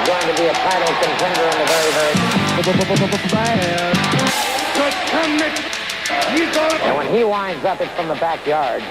going to be a title contender in the very. And when he winds up, it's from the backyard.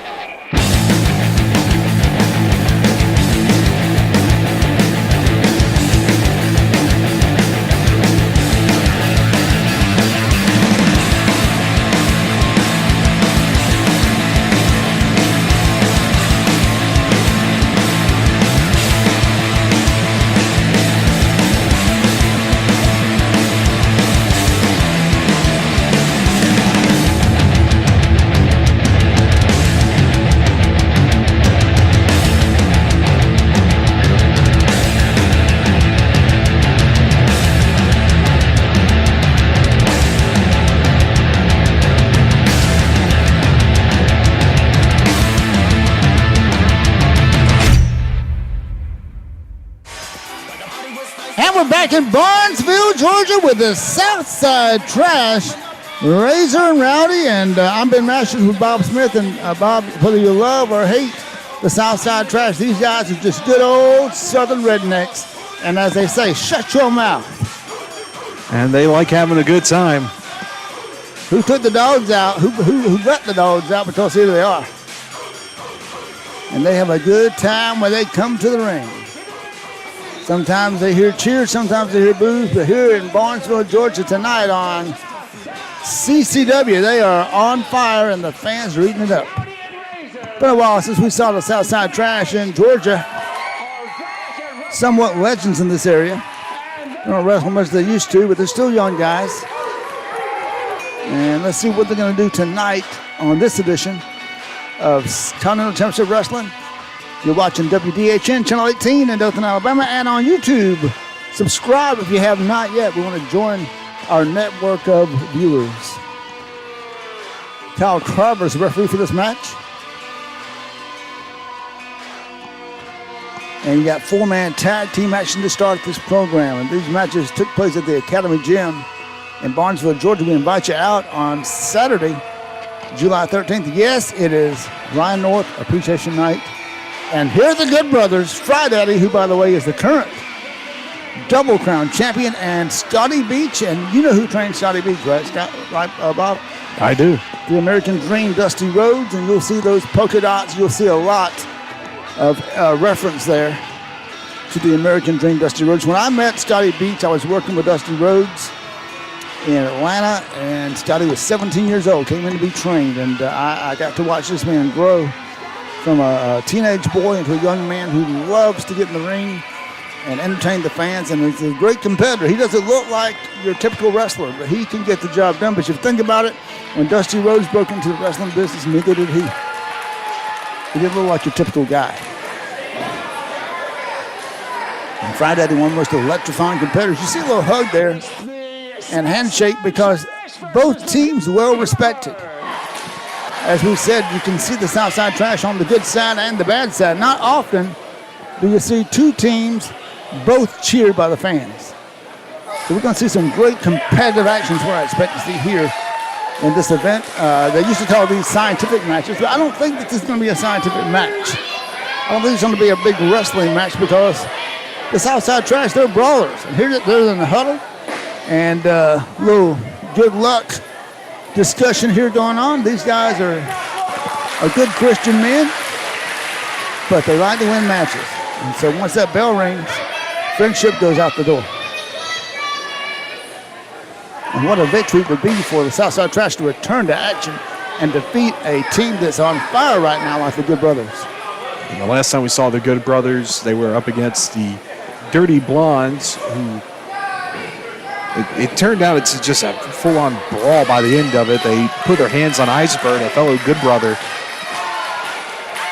We're back in Barnesville, Georgia with the Southside Trash, Razor and Rowdy, and I'm Ben Masters with Bob Smith. And Bob, whether you love or hate the Southside Trash, these guys are just good old Southern rednecks. And as they say, shut your mouth. And they like having a good time. Who took the dogs out? Who let the dogs out? Because here they are. And they have a good time when they come to the ring. Sometimes they hear cheers, sometimes they hear boos, but here in Barnesville, Georgia tonight on CCW, they are on fire and the fans are eating it up. Been a while since we saw the Southside Trash in Georgia. Somewhat legends in this area. They don't wrestle much as they used to, but they're still young guys. And let's see what they're going to do tonight on this edition of Continental Championship Wrestling. You're watching WDHN Channel 18 in Dothan, Alabama, and on YouTube. Subscribe if you have not yet. We want to join our network of viewers. Kyle Carver is the referee for this match. And you got four-man tag team action to start this program. And these matches took place at the Academy Gym in Barnesville, Georgia. We invite you out on Saturday, July 13th. Yes, it is Ryan North Appreciation Night. And here are the Good Brothers, Fry Daddy, who, by the way, is the current Double Crown champion, and Scotty Beach. And you know who trained Scotty Beach, right, Scott? Right, Bob? I do. The American Dream, Dusty Rhodes, and you'll see those polka dots. You'll see a lot of reference there to the American Dream, Dusty Rhodes. When I met Scotty Beach, I was working with Dusty Rhodes in Atlanta, and Scotty was 17 years old, came in to be trained, and I got to watch this man grow from a teenage boy into a young man who loves to get in the ring and entertain the fans, and he's a great competitor. He doesn't look like your typical wrestler, but he can get the job done. But if you think about it, when Dusty Rhodes broke into the wrestling business, neither did he. He didn't look like your typical guy. And Fry Daddy, one of the most electrifying competitors. You see a little hug there and handshake because both teams well respected. As we said, you can see the Southside Trash on the good side and the bad side. Not often do you see two teams both cheered by the fans. So we're going to see some great competitive actions where I expect to see here in this event. They used to call these scientific matches, but I don't think that this is going to be a scientific match. I don't think it's going to be a big wrestling match because the Southside Trash, they're brawlers. And here they're in the huddle, and a little good luck discussion here going on. These guys are good Christian men, but they like to win matches. And so once that bell rings, friendship goes out the door. And what a victory it would be for the Southside Trash to return to action and defeat a team that's on fire right now like the Good Brothers. And the last time we saw the Good Brothers, they were up against the Dirty Blondes, who it turned out it's just a full-on brawl by the end of it. They put their hands on Iceberg, a fellow Good Brother,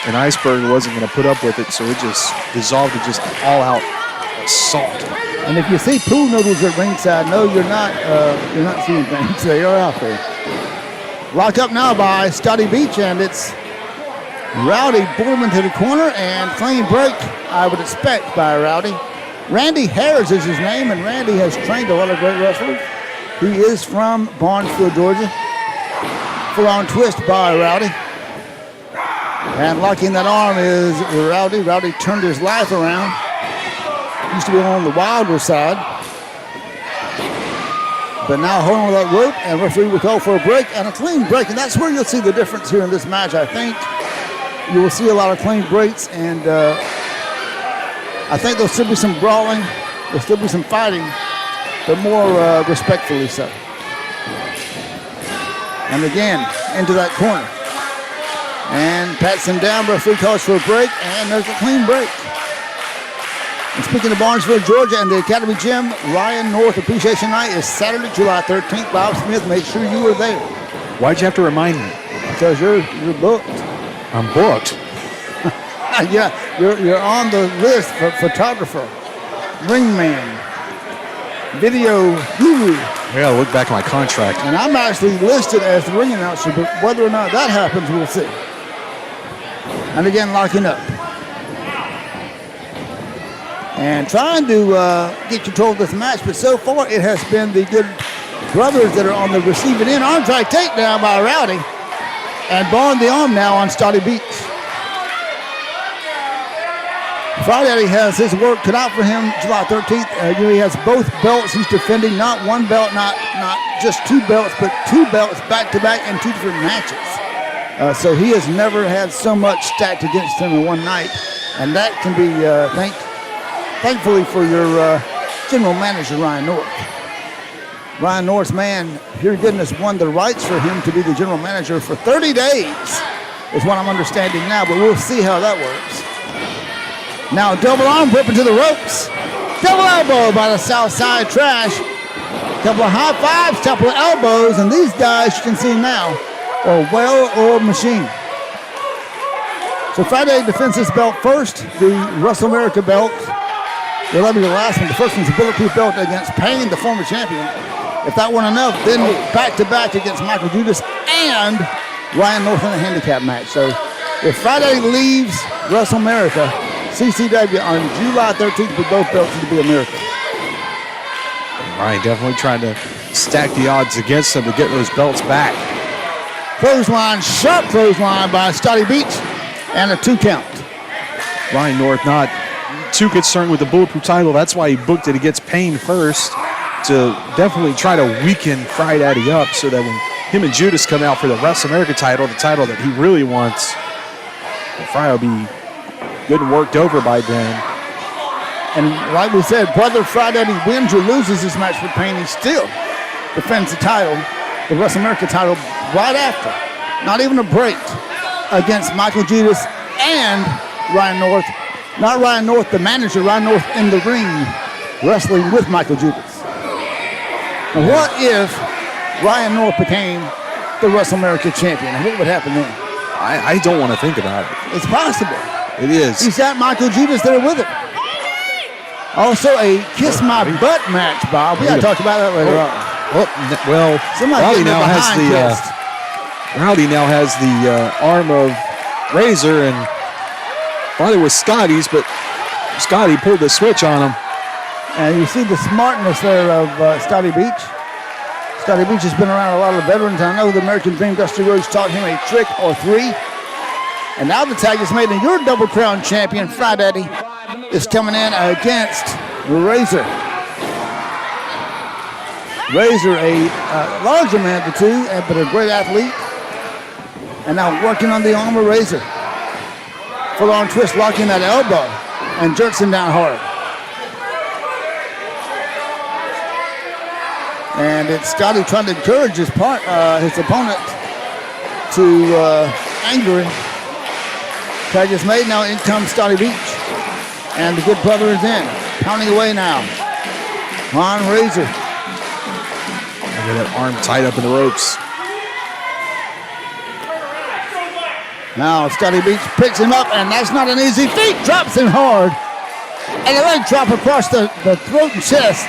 and Iceberg wasn't going to put up with it, so it just dissolved to just all-out assault. And if you see pool noodles at ringside, no, you're not seeing things. They are out there. Locked up now by Scotty Beach, and it's Rowdy Borman to the corner, and clean break, I would expect, by Rowdy. Randy Harris is his name, and Randy has trained a lot of great wrestlers. He is from Barnesville, Georgia. Full-on twist by Rowdy. And locking that arm is Rowdy. Rowdy turned his life around. Used to be on the wilder side. But now holding on to that rope, and referee will call for a break and a clean break. And that's where you'll see the difference here in this match, I think. You will see a lot of clean breaks, and I think there'll still be some brawling. There'll still be some fighting, but more respectfully so. And again, into that corner. And pats him down, referee calls for a break, and there's a clean break. And speaking of Barnesville, Georgia, and the Academy Gym, Ryan North Appreciation Night is Saturday, July 13th. Bob Smith, make sure you are there. Why'd you have to remind me? Because you're booked. I'm booked. Yeah, you're on the list for photographer, ring man, video guru. I gotta look back at my contract. And I'm actually listed as the ring announcer, but whether or not that happens, we'll see. And again, locking up. And trying to get control of this match, but so far it has been the good brothers that are on the receiving end. Arm drag takedown by Rowdy. And barring the arm now on Scotty Beach. Friday has his work cut out for him July 13th. He has both belts he's defending, not one belt, not just two belts, but two belts back-to-back in two different matches. So he has never had so much stacked against him in one night. And that can be thankfully for your general manager, Ryan North. Ryan North's man, Pure Goodness, won the rights for him to be the general manager for 30 days, is what I'm understanding now, but we'll see how that works. Now double arm whip into the ropes. Double elbow by the Southside Trash. Couple of high fives, couple of elbows, and these guys you can see now are well-oiled machine. So Friday defends his belt first, the Wrestle America belt. That'll be the last one. The first one's a Bulletproof belt against Payne, the former champion. If that weren't enough, then back-to-back against Michael Judas and Ryan North in a handicap match. So if Friday leaves Wrestle America, CCW on July 13th with both belts to be America. Ryan definitely trying to stack the odds against them to get those belts back. Clothesline, sharp clothesline by Scotty Beach, and a 2 count. Ryan North not too concerned with the Bulletproof title. That's why he booked it against Payne first, to definitely try to weaken Friday up so that when him and Judas come out for the Wrestle America title, the title that he really wants, Friday will be good and worked over by then. And like we said, whether Friday wins or loses this match with Payne, he still defends the title, the Wrestle America title, right after. Not even a break against Michael Judas and Ryan North. Not Ryan North, the manager, Ryan North in the ring, wrestling with Michael Judas. Now, what if Ryan North became the Wrestle America champion? What would happen then? I don't want to think about it. It's possible. It is. He's got Michael Judas there with him. Also, a Kiss My Butt match, Bob. We got to talk about that later on. Well, Rowdy now has the arm of Razor, and probably was Scotty's, but Scotty pulled the switch on him. And you see the smartness there of Scotty Beach. Scotty Beach has been around a lot of veterans. I know the American Dream Dusty Rhodes taught him a trick or three. And now the tag is made, and your Double Crown champion, Friday, is coming in against Razor. Razor, a larger man of the two, but a great athlete. And now working on the arm of Razor. Full arm twist, locking that elbow, and jerks him down hard. And it's Scotty trying to encourage his opponent to anger him. Tag is made, now in comes Scotty Beach. And the good brother is in. Pounding away now on Razor. Look at that arm tied up in the ropes. Now Scotty Beach picks him up, and that's not an easy feat. Drops him hard. And a leg drop across the throat and chest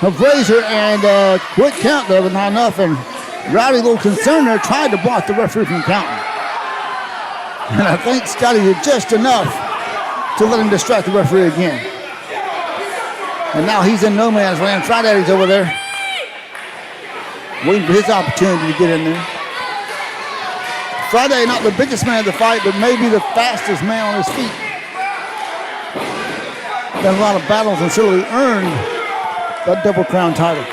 of Razor, and quick count there, but not enough. And Rowdy, a little concerned there, tried to block the referee from counting. And I think Scotty did just enough to let him distract the referee again. And now he's in no man's land. Friday's over there, waiting for his opportunity to get in there. Friday, not the biggest man of the fight, but maybe the fastest man on his feet. done a lot of battles and certainly earned that Double Crown title.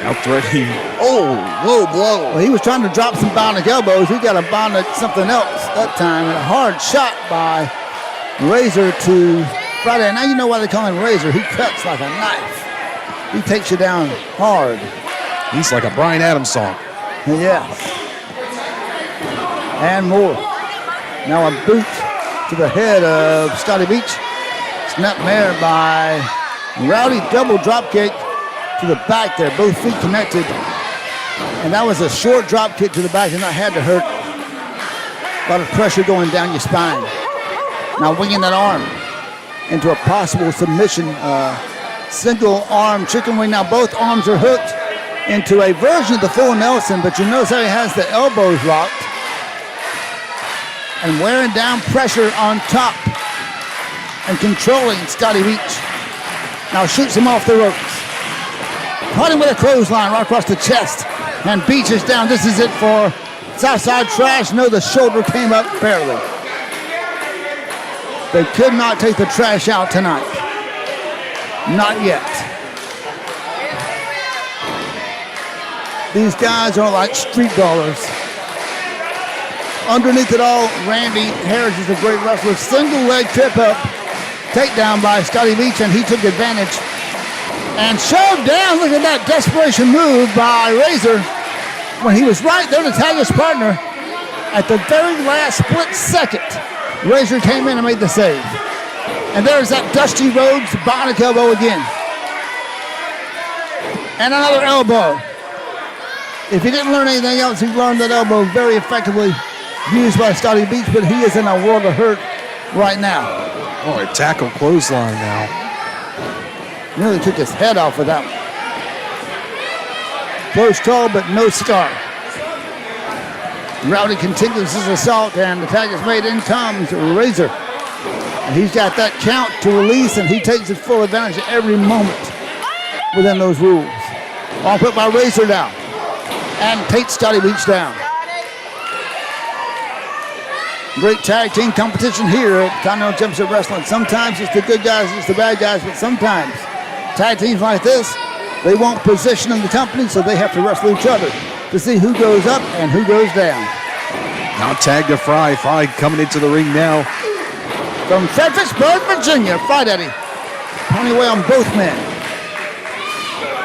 Now threatening. Oh, low blow. Well, he was trying to drop some bionic elbows. He got a bionic something else that time. And a hard shot by Razor to Friday. Now you know why they call him Razor. He cuts like a knife. He takes you down hard. He's like a Bryan Adams song. Yeah. And more. Now a boot to the head of Scotty Beach. Snap there by Rowdy. Double drop kick to the back there. Both feet connected. And that was a short drop kick to the back, and that had to hurt. A lot of pressure going down your spine. Now winging that arm into a possible submission. Single arm chicken wing. Now both arms are hooked into a version of the full Nelson, but you notice how he has the elbows locked and wearing down pressure on top and controlling Scotty Beach. Now shoots him off the ropes. Caught him with a clothesline right across the chest, and Beach is down. This is it for Southside Trash. No, the shoulder came up barely. They could not take the trash out tonight. Not yet. These guys are like street brawlers. Underneath it all, Randy Harris is a great wrestler. Single leg trip up, takedown by Scotty Beach, and he took advantage and shoved down. Look at that desperation move by Razor when he was right there to tag his partner. At the very last split second, Razor came in and made the save. And there's that Dusty Rhodes bionic elbow again. And another elbow. If he didn't learn anything else, he learned that elbow very effectively used by Scotty Beach, but he is in a world of hurt right now. Oh, a tackle clothesline now. Nearly took his head off with that one. Close call, but no cigar. Rowdy continues his assault, and the tag is made. In comes Razor. And he's got that count to release, and he takes his full advantage at every moment within those rules. All put by Razor down. And takes Scotty Beach down. Great tag team competition here at Continental Championship Wrestling. Sometimes it's the good guys, it's the bad guys, but sometimes tag teams like this, they want position in the company, so they have to wrestle each other to see who goes up and who goes down. Now tag to Fry. Fry coming into the ring now. From Fredericksburg, Virginia, Fry Daddy. Pony away on both men.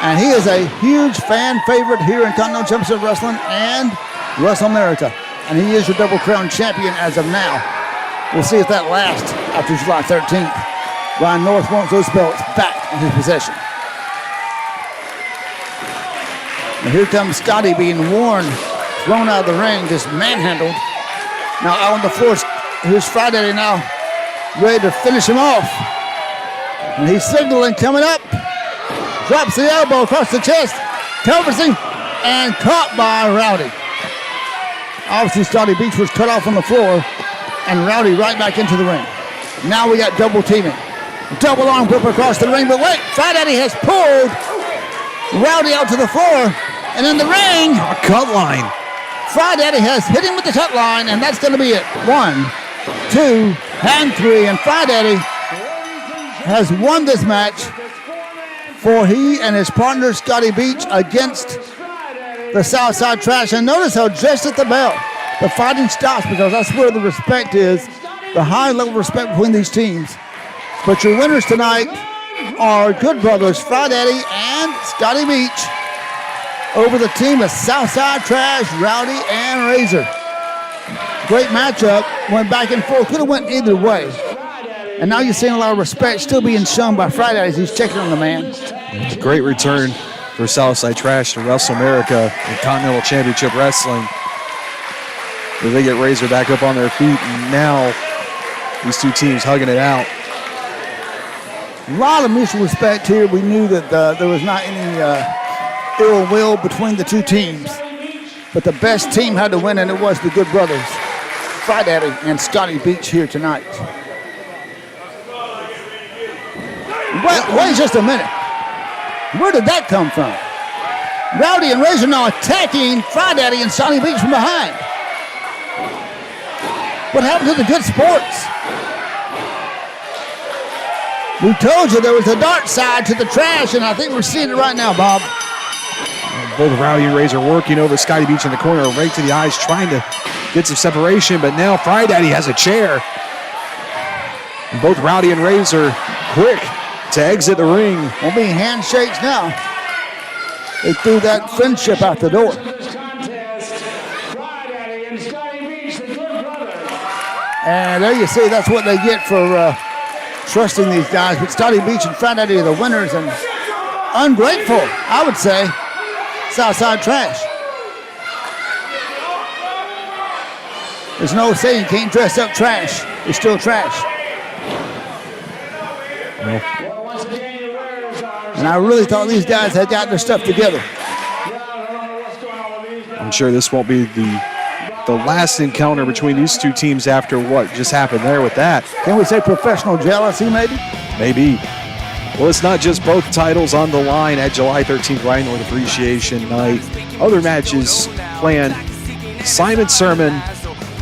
And he is a huge fan favorite here in Continental Championship Wrestling and Wrestle America. And he is your Double Crown champion as of now. We'll see if that lasts after July 13th. Ryan North wants those belts back in his possession. And here comes Scotty being worn, thrown out of the ring, just manhandled. Now out on the floor, here's Fry Daddy now, ready to finish him off. And he's signaling coming up. Drops the elbow across the chest, covers him, and caught by Rowdy. Obviously, Scotty Beach was cut off on the floor, and Rowdy right back into the ring. Now we got double teaming. Double arm whip across the ring, but wait, Fry Daddy has pulled Rowdy out to the floor, and in the ring, A cut line. Fry Daddy has hit him with the cut line, and that's going to be it. 1, 2, and 3, and Fry Daddy has won this match for he and his partner Scotty Beach against the Southside Trash. And notice how just at the bell, the fighting stops, because that's where the respect is, the high level of respect between these teams. But your winners tonight are good brothers, Fry Daddy and Scotty Beach, over the team of Southside Trash, Rowdy, and Razor. Great matchup, went back and forth, could have went either way. And now you're seeing a lot of respect still being shown by Fry Daddy as he's checking on the man. It's a great return for Southside Trash to Wrestle America in Continental Championship Wrestling. Where they get Razor back up on their feet, and now these two teams hugging it out. A lot of mutual respect here. We knew that there was not any ill will between the two teams. But the best team had to win, and it was the Good Brothers, Fry Daddy and Scotty Beach here tonight. Wait just a minute. Where did that come from? Rowdy and Razor now attacking Fry Daddy and Sunny Beach from behind. What happened to the good sports? We told you there was a dark side to the trash, and I think we're seeing it right now, Bob. Both Rowdy and Razor working over Scotty Beach in the corner, right to the eyes, trying to get some separation, but now Fry Daddy has a chair. And both Rowdy and Razor quick to exit the ring. Won't be handshakes now. They threw that friendship out the door. And there you see, that's what they get for trusting these guys. But Scotty Beach and Fry Daddy are the winners, and ungrateful, I would say. Southside trash. There's no saying you can't dress up trash. It's still trash. And I really thought these guys had got their stuff together. I'm sure this won't be the last encounter between these two teams after what just happened there with that. Can we say professional jealousy, maybe? Maybe. Well, it's not just both titles on the line at July 13th, Ryan North Appreciation Night. Other matches planned. Simon Sermon,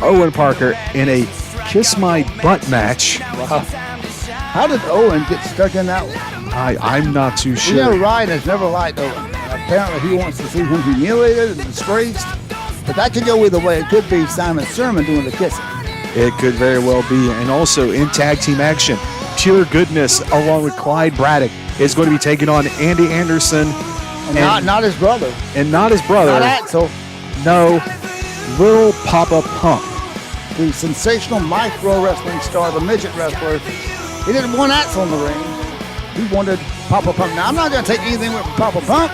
Owen Parker in a Kiss My Butt match. Wow. How did Owen get stuck in that one? I'm not too sure. You know, Ryan has never liked Owen. Apparently he wants to see him humiliated and disgraced. But that could go either way. It could be Simon Sermon doing the kissing. It could very well be. And also in tag team action, Pure Goodness along with Clyde Braddock is going to be taking on Andy Anderson. And not his brother. And not his brother. Not Axel. No, Little Papa Pump. The sensational micro wrestling star, the midget wrestler. He didn't want Axel in the ring. He wanted Papa Pump. Now, I'm not going to take anything with Papa Pump,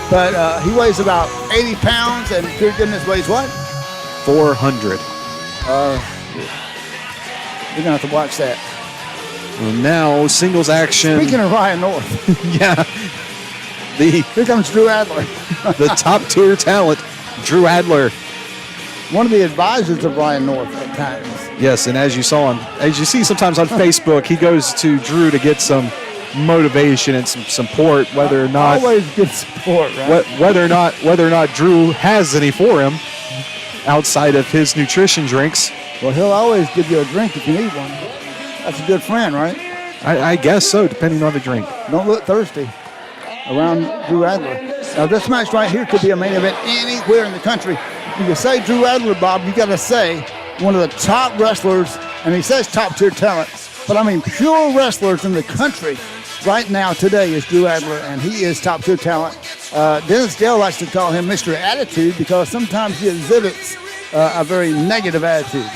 but he weighs about 80 pounds, and Pure Goodness weighs what? 400. You're going to have to watch that. Well, now, singles action. Speaking of Ryan North. Yeah. Here comes Drew Adler. The top-tier talent, Drew Adler. One of the advisors of Ryan North at times. Yes, and as you see sometimes on Facebook, he goes to Drew to get some motivation and some support, whether or not always good support, right? Whether or not Drew has any for him outside of his nutrition drinks. Well, he'll always give you a drink if you need one. That's a good friend, right? I guess so, depending on the drink. Don't look thirsty around Drew Adler. Now, this match right here could be a main event anywhere in the country. When you say Drew Adler, Bob, you got to say one of the top wrestlers, and he says top-tier talent, but I mean pure wrestlers in the country right now today is Drew Adler, and he is top-tier talent. Dennis Dale likes to call him Mr. Attitude because sometimes he exhibits a very negative attitude.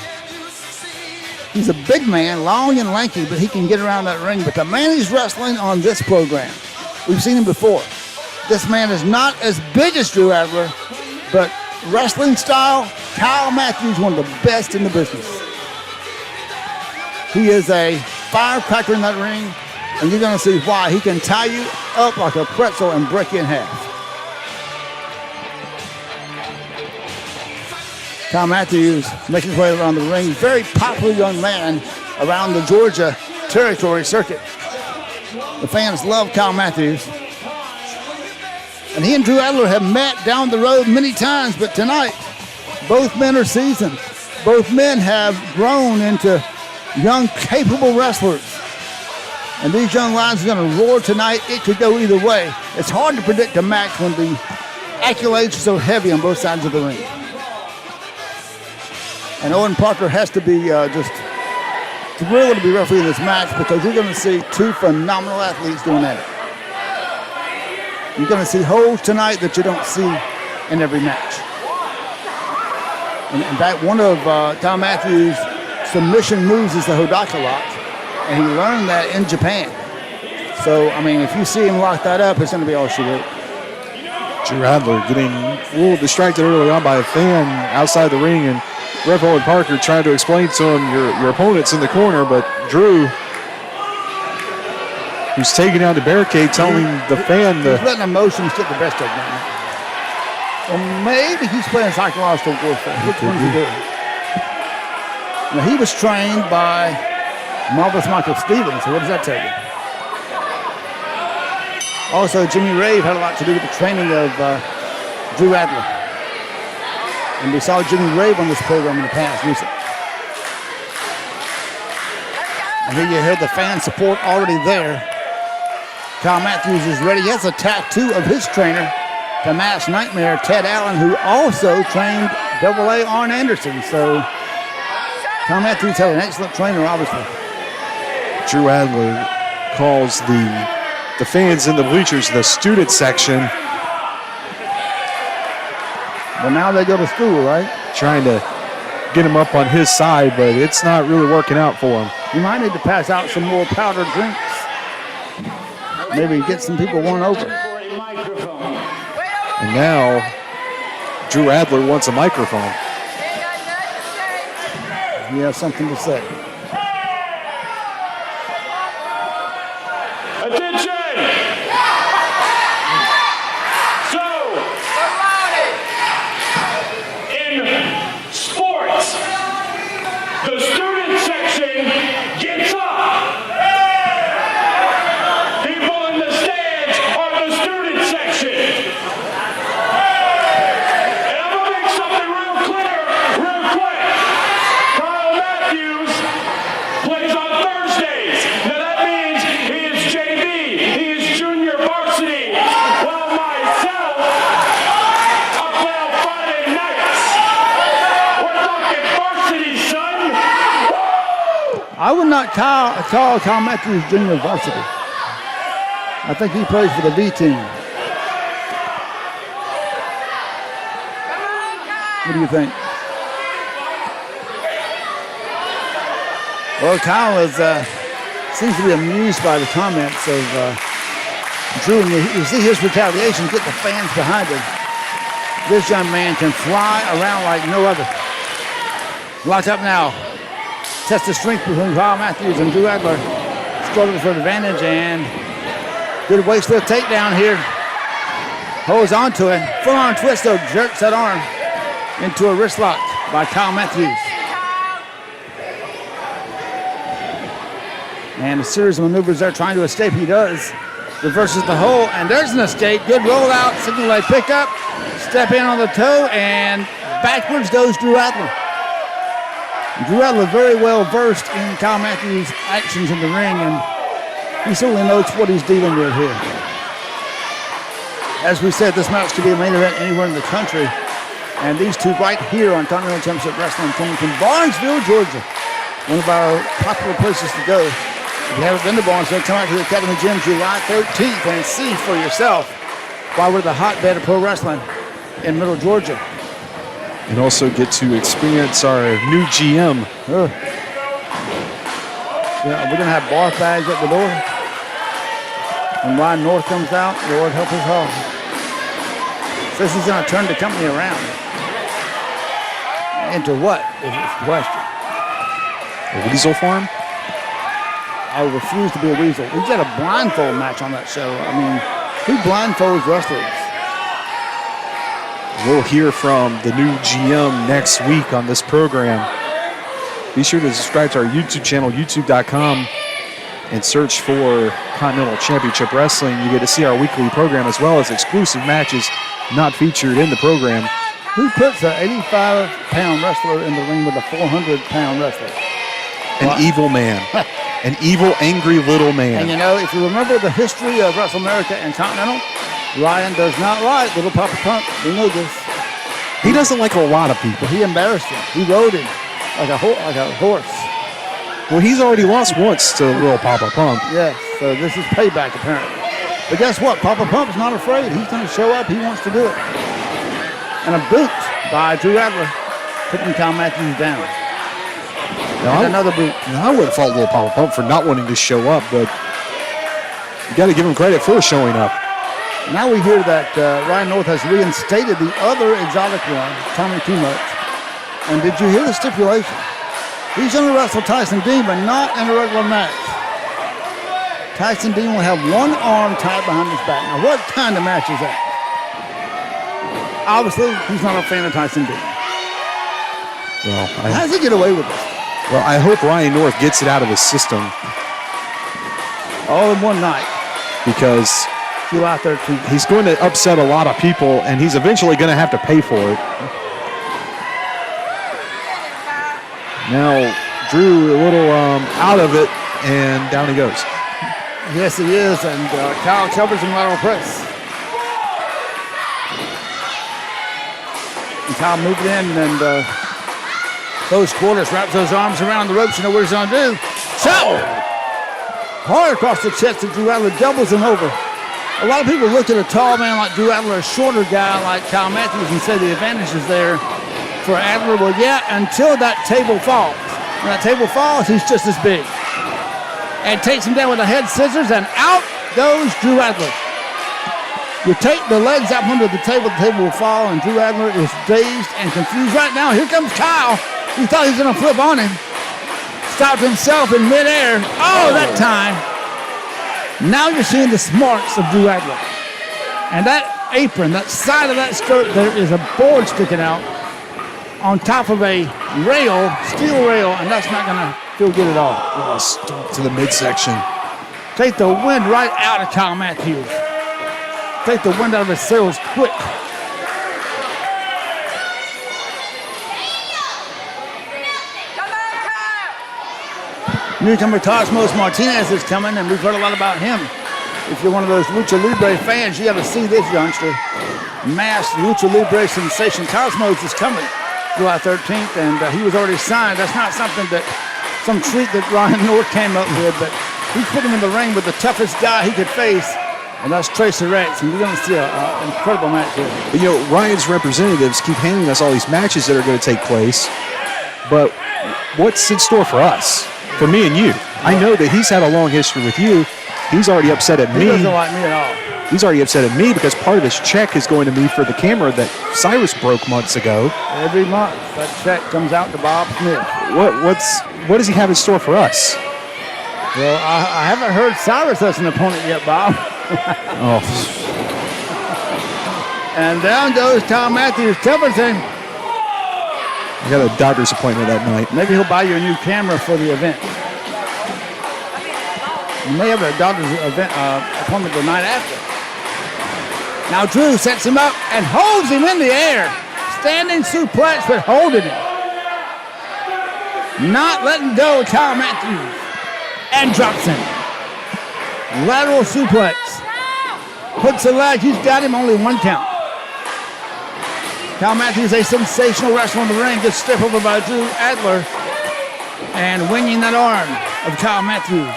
He's a big man, long and lanky, but he can get around that ring. But the man he's wrestling on this program, we've seen him before. This man is not as big as Drew Adler, but wrestling style, Kyle Matthews, one of the best in the business. He is a firecracker in that ring, and you're going to see why. He can tie you up like a pretzel and break you in half. Kyle Matthews making his way around the ring. Very popular young man around the Georgia territory circuit. The fans love Kyle Matthews. And he and Drew Adler have met down the road many times, but tonight, both men are seasoned. Both men have grown into young, capable wrestlers. And these young lions are going to roar tonight. It could go either way. It's hard to predict a match when the accolades are so heavy on both sides of the ring. And Owen Parker has to be just thrilled to be refereeing this match because you're going to see two phenomenal athletes doing that. You're going to see holds tonight that you don't see in every match. And in fact, one of Kyle Matthews' submission moves is the Hodaka lock, and he learned that in Japan. So, I mean, if you see him lock that up, it's going to be all she wrote. Drew Adler getting a little distracted early on by a fan outside the ring, and Ref Owen Parker trying to explain to him your opponent's in the corner, but Drew, who's taking down the barricade, telling the fan he's letting emotions get the best of him. Well, maybe he's playing psychological warfare. Which one's he doing? Now, he was trained by Marvelous Michael Stevens, so what does that tell you? Also, Jimmy Rave had a lot to do with the training of Drew Adler. And we saw Jimmy Rave on this program in the past recently. And here you hear the fan support already there. Kyle Matthews is ready. He has a tattoo of his trainer, the Mass Nightmare, Ted Allen, who also trained AA Arn Anderson. So Kyle Matthews had an excellent trainer, obviously. Drew Adler calls the fans in the bleachers the student section. Well, now they go to school, right? Trying to get him up on his side, but it's not really working out for him. You might need to pass out some more powdered drinks. Maybe get some people won over. And now Drew Adler wants a microphone. He has something to say. Attention! So, in sports, the student section gets up. People in the stands are the student section. And I'm gonna make something real clear, real quick. Kyle Matthews plays on Thursdays. Now that means he is JV, he is junior varsity, while myself, I play on Friday nights. We're talking varsity, son. I would not call Kyle Matthews junior varsity. I think he plays for the B team. What do you think? Well, Kyle seems to be amused by the comments of Drew. And you see his retaliation, get the fans behind him. This young man can fly around like no other. Locked up now. Test the strength between Kyle Matthews and Drew Adler. Struggle for advantage and good waist-lift takedown here. Holds on to it. Full-on twist though, jerks that arm into a wrist lock by Kyle Matthews. And a series of maneuvers there trying to escape. He does. Reverses the hole, and there's an escape. Good rollout, signal leg pickup. Step in on the toe, and backwards goes Drew Adler. Drew Adler very well versed in Kyle Matthews' actions in the ring, and he certainly knows what he's dealing with here. As we said, this match could be a main event anywhere in the country. And these two right here on Continental Championship Wrestling coming from Barnesville, Georgia. One of our popular places to go. If you haven't been to Barnesville, come out to the Academy Gym July 13th and see for yourself why we're the hotbed of pro wrestling in Middle Georgia. And also get to experience our new GM. Yeah, we're going to have barf bags at the door. When Ryan North comes out, Lord help his heart. Says he's going to turn the company around. Into what is the question? A weasel farm? I refuse to be a weasel. We got a blindfold match on that show. I mean, who blindfolds wrestlers? We'll hear from the new GM next week on this program. Be sure to subscribe to our YouTube channel, youtube.com, and search for Continental Championship Wrestling. You get to see our weekly program as well as exclusive matches not featured in the program. Who puts an 85-pound wrestler in the ring with a 400-pound wrestler? An evil man. An evil, angry little man. And you know, if you remember the history of Wrestle America and Continental, Ryan does not like Little Papa Pump. We know this. He doesn't like a lot of people. He embarrassed him. He rode him like a horse. Well, he's already lost once to Little Papa Pump. Yes, so this is payback apparently. But guess what? Papa Pump's not afraid. He's going to show up. He wants to do it. And a boot by Drew Adler, putting Kyle Matthews down. Now, And another boot. I wouldn't fault Little Papa Pump for not wanting to show up, but you got to give him credit for showing up. Now we hear that Ryan North has reinstated the other exotic one, Tommy Too Much. And did you hear the stipulation? He's going to wrestle Tyson Dean, but not in a regular match. Tyson Dean will have one arm tied behind his back. Now, what kind of match is that? Obviously, he's not a fan of Tyson Dean. Well, How does he get away with this? Well, I hope Ryan North gets it out of his system. All in one night. Because July 13th. he's going to upset a lot of people, and he's eventually going to have to pay for it. Now, Drew a little out of it, and down he goes. Yes, he is, and Kyle covers him lateral press. And Kyle moved in and close quarters, wraps those arms around the ropes. You know what he's going to do. Shot! Hard across the chest of Drew Adler, doubles him over. A lot of people look at a tall man like Drew Adler, a shorter guy like Kyle Matthews, and say the advantage is there for Adler. Well, yeah, until that table falls. When that table falls, he's just as big. And takes him down with the head scissors, and out goes Drew Adler. You take the legs out from under the table will fall, and Drew Adler is dazed and confused right now. Here comes Kyle. He thought he was going to flip on him. Stopped himself in midair. Oh, that time. Now you're seeing the smarts of Drew Adler. And that apron, that side of that skirt, there is a board sticking out on top of a rail, steel rail, and that's not going to feel good at all. Oh, stop to the midsection. Take the wind right out of Kyle Matthews. Take the wind out of his sails quick. Newcomer Cosmos Martinez is coming, and we've heard a lot about him. If you're one of those Lucha Libre fans, you got to see this youngster. Masked Lucha Libre sensation. Cosmos is coming July 13th, and he was already signed. That's not something that, some treat that Ryan North came up with, but he put him in the ring with the toughest guy he could face, and that's Tracer X, and you're going to see an incredible match here. But, you know, Ryan's representatives keep handing us all these matches that are going to take place, but what's in store for us? For me and you. I know that he's had a long history with you. He's already upset at me. He doesn't like me at all. He's already upset at me because part of his check is going to me for the camera that Cyrus broke months ago. Every month, that check comes out to Bob Smith. What does he have in store for us? Well, I haven't heard Cyrus as an opponent yet, Bob. Oh. And down goes Tom Matthews. Templeton. I got a doctor's appointment that night. Maybe he'll buy you a new camera for the event. You may have a doctor's appointment the night after. Now Drew sets him up and holds him in the air. Standing suplex, but holding him. Not letting go of Kyle Matthews. And drops him. Lateral suplex. Puts the leg. He's got him, only one count. Kyle Matthews, a sensational wrestler in the ring, gets stepped over by Drew Adler and winging that arm of Kyle Matthews.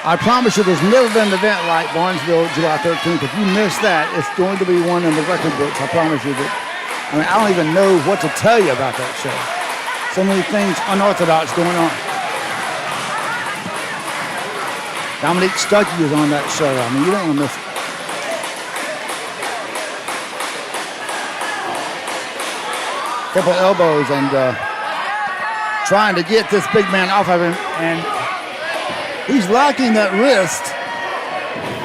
I promise you there's never been an event like Barnesville, July 13th. If you miss that, it's going to be one in the record books. I promise you that. I mean, I don't even know what to tell you about that show. So many things unorthodox going on. Dominique Stuckey is on that show. I mean, you don't want to miss it. Couple elbows and trying to get this big man off of him, and he's locking that wrist,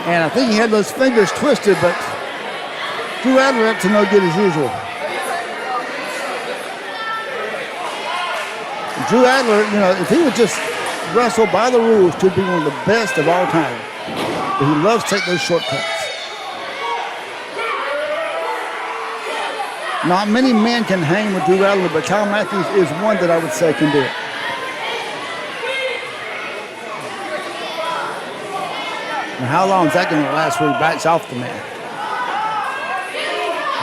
and I think he had those fingers twisted, but Drew Adler up to no good as usual. Drew Adler, you know, if he would just wrestle by the rules, could be one of the best of all time, but he loves to take those shortcuts. Not many men can hang with Drew Adler, but Kyle Matthews is one that I would say can do it. Now, how long is that going to last where he backs off the man?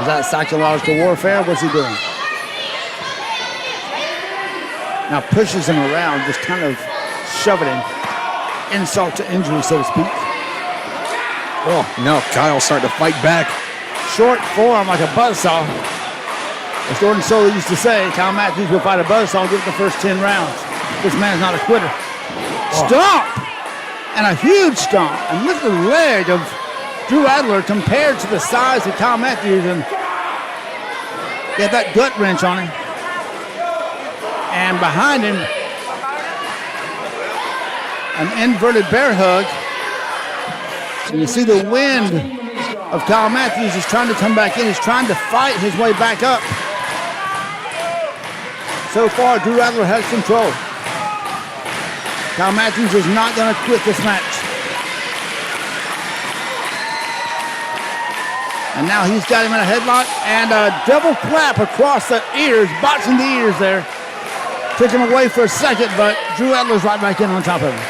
Is that psychological warfare? What's he doing? Now pushes him around, just kind of shoving him. Insult to injury, so to speak. Oh, no, Kyle's starting to fight back. Short forearm like a buzzsaw. As Jordan Solo used to say, Kyle Matthews will fight a buzzsaw and give it the first 10 rounds. This man's not a quitter. Stomp! And a huge stomp. And look at the leg of Drew Adler compared to the size of Kyle Matthews. And he had that gut wrench on him. And behind him, an inverted bear hug. And you see the wind of Kyle Matthews is trying to come back in. He's trying to fight his way back up. So far, Drew Adler has control. Kyle Matthews is not going to quit this match. And now he's got him in a headlock and a double clap across the ears, boxing the ears there. Took him away for a second, but Drew Adler's right back in on top of him.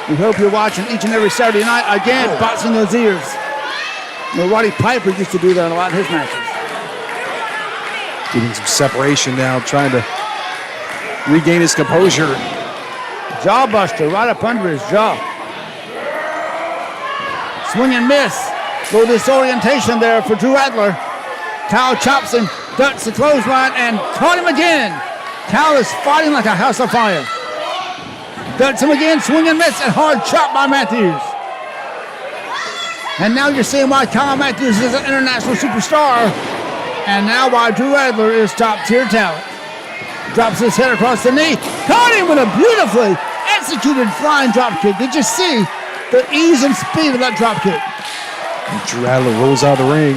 We hope you're watching each and every Saturday night. Again, boxing those ears. You know, Roddy Piper used to do that a lot in his matches. Getting some separation now, trying to regain his composure. Jaw buster right up under his jaw. Swing and miss. Little disorientation there for Drew Adler. Kyle chops him, ducks the clothesline, and caught him again. Kyle is fighting like a house of fire. Ducks him again, swing and miss, and hard chop by Matthews. And now you're seeing why Kyle Matthews is an international superstar, and now why Drew Adler is top tier talent. Drops his head across the knee, caught him with a beautifully executed flying drop kick. Did you see the ease and speed of that drop kick? Drew Adler rolls out of the ring.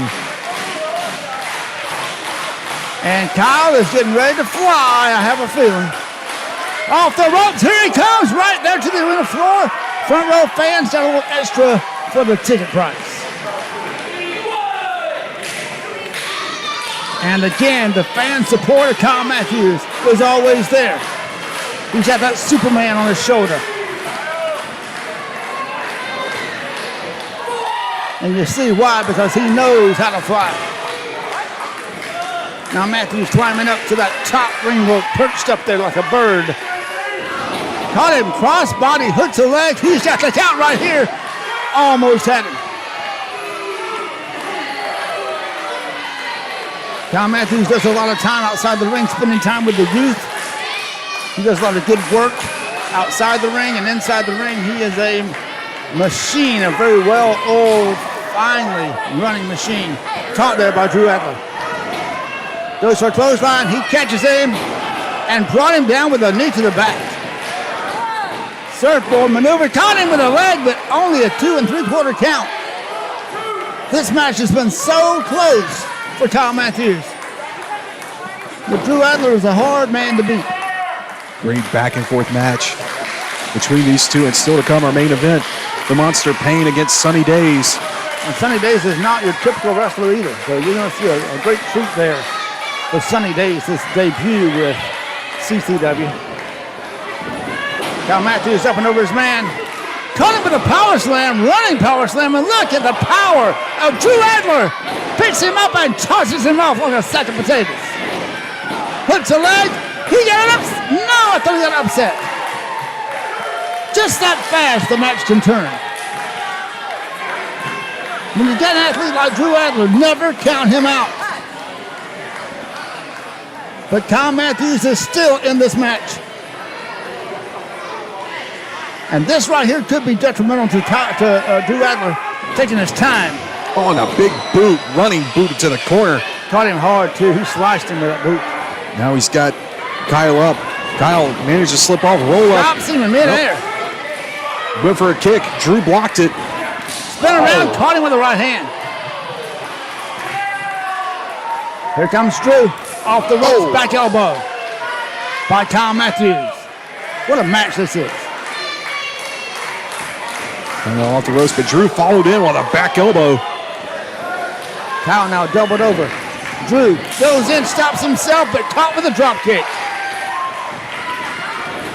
And Kyle is getting ready to fly, I have a feeling. Off the ropes, here he comes, right there to the arena floor. Front row fans got a little extra for the ticket price. And again, the fan support of Kyle Matthews is always there. He's got that Superman on his shoulder. And you see why, because he knows how to fly. Now Matthews climbing up to that top ring rope, perched up there like a bird. Caught him, crossbody, hooks a leg. He's got the count right here. Almost had him. Kyle Matthews does a lot of time outside the ring, spending time with the youth. He does a lot of good work outside the ring and inside the ring. He is a machine, a very well-oiled, finely running machine. Taught there by Drew Adler. Goes for a clothesline, he catches him and brought him down with a knee to the back. Surfboard maneuver, caught him with a leg, but only a 2 3/4 count. This match has been so close for Kyle Matthews. But Drew Adler is a hard man to beat. Great back and forth match between these two, and still to come our main event, the Monster Pain against Sunny Daze. And Sunny Daze is not your typical wrestler either, so you're going to see a great treat there for Sunny Daze, this debut with CCW. Kyle Matthews up and over his man. Caught him with a power slam, running power slam, and look at the power of Drew Adler. Picks him up and tosses him off like a sack of potatoes. Hooks a leg. He got it up. No, I thought he got upset. Just that fast the match can turn. When you get an athlete like Drew Adler, never count him out. But Kyle Matthews is still in this match. And this right here could be detrimental to Drew Adler taking his time. Oh, and a big boot, running boot to the corner. Caught him hard too. He sliced him with that boot. Now he's got Kyle up. Kyle managed to slip off, roll up. Drops him in midair. Nope. Went for a kick. Drew blocked it. Spin around, caught him with the right hand. Here comes Drew. Off the ropes, back elbow by Kyle Matthews. What a match this is. And off the ropes, but Drew followed in with a back elbow. Kyle now doubled over. Drew goes in, stops himself, but caught with a drop kick.